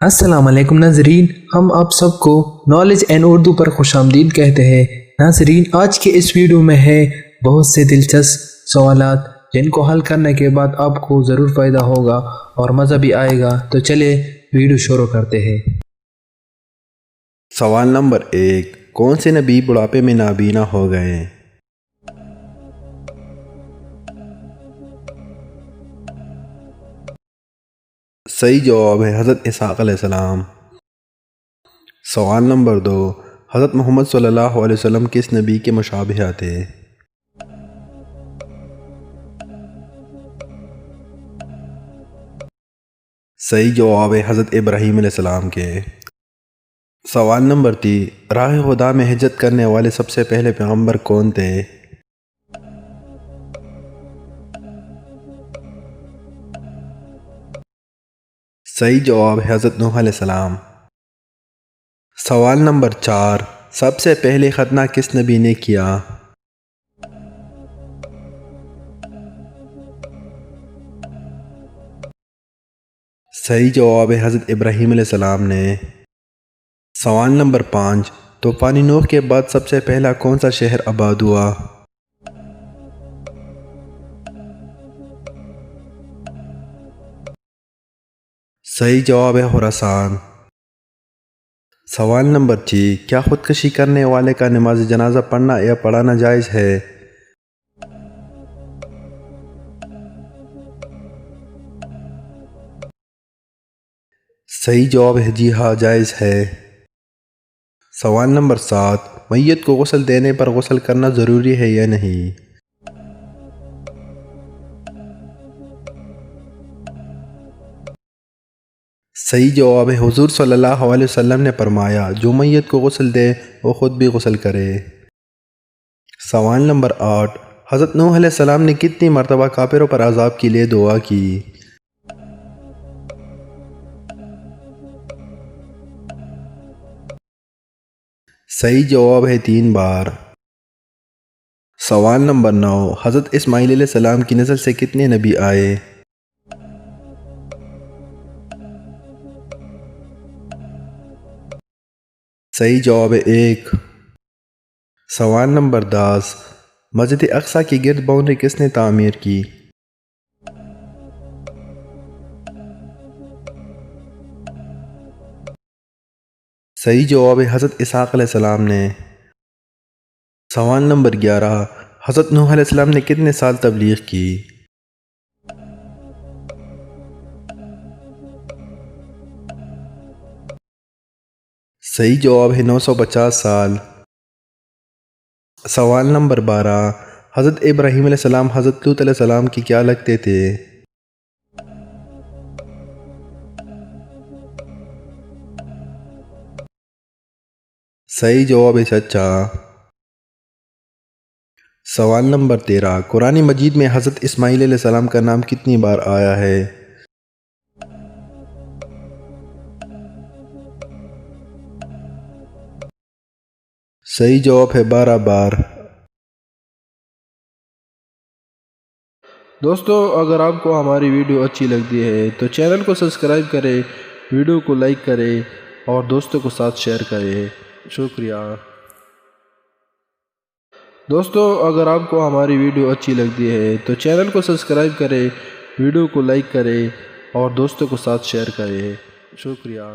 السلام علیکم ناظرین، ہم آپ سب کو نالج اینڈ اردو پر خوش آمدید کہتے ہیں۔ ناظرین، آج کے اس ویڈیو میں ہے بہت سے دلچسپ سوالات جن کو حل کرنے کے بعد آپ کو ضرور فائدہ ہوگا اور مزہ بھی آئے گا۔ تو چلے ویڈیو شروع کرتے ہیں۔ سوال نمبر 1، کون سے نبی بڑھاپے میں نابینا ہو گئے؟ صحیح جواب ہے حضرت اسحاق علیہ السلام۔ سوال نمبر 2، حضرت محمد صلی اللہ علیہ وسلم کس نبی کے مشابہ تھے؟ صحیح جواب ہے حضرت ابراہیم علیہ السلام کے۔ سوال نمبر 3، راہ خدا میں ہجرت کرنے والے سب سے پہلے پیغمبر کون تھے؟ صحیح جواب ہے حضرت نوح علیہ السلام۔ سوال نمبر 4، سب سے پہلے ختنہ کس نبی نے کیا؟ صحیح جواب ہے حضرت ابراہیم علیہ السلام نے۔ سوال نمبر 5، طوفان نوح کے بعد سب سے پہلا کون سا شہر آباد ہوا؟ صحیح جواب ہے خراسان۔ سوال نمبر 6، کیا خودکشی کرنے والے کا نماز جنازہ پڑھنا یا پڑھانا جائز ہے؟ صحیح جواب ہے جی ہاں، جائز ہے۔ سوال نمبر 7، میت کو غسل دینے پر غسل کرنا ضروری ہے یا نہیں؟ صحیح جواب ہے حضور صلی اللہ علیہ وسلم نے فرمایا جو میت کو غسل دے وہ خود بھی غسل کرے۔ سوال نمبر 8، حضرت نوح علیہ السلام نے کتنی مرتبہ کافروں پر عذاب کے لیے دعا کی؟ صحیح جواب ہے 3 بار۔ سوال نمبر 9، حضرت اسماعیل علیہ السلام کی نسل سے کتنے نبی آئے؟ صحیح جواب ہے 1۔ سوال نمبر 10، مسجد اقصی کی گرد باؤنڈری کس نے تعمیر کی؟ صحیح جواب ہے حضرت اسحاق علیہ السلام نے۔ سوال نمبر 11، حضرت نوح علیہ السلام نے کتنے سال تبلیغ کی؟ صحیح جواب ہے 950 سال۔ سوال نمبر 12، حضرت ابراہیم علیہ السلام حضرت لوط علیہ السلام کی کیا لگتے تھے؟ صحیح جواب ہے چچا۔ سوال نمبر 13، قرآن مجید میں حضرت اسماعیل علیہ السلام کا نام کتنی بار آیا ہے؟ صحیح جواب ہے 12 بار۔ دوستو، اگر آپ کو ہماری ویڈیو اچھی لگتی ہے تو چینل کو سبسکرائب کریں، ویڈیو کو لائک کریں اور دوستوں کو ساتھ شیئر کریں۔ شکریہ۔ دوستو، اگر آپ کو ہماری ویڈیو اچھی لگتی ہے تو چینل کو سبسکرائب کریں، ویڈیو کو لائک کریں اور دوستوں کو ساتھ شیئر کریں۔ شکریہ۔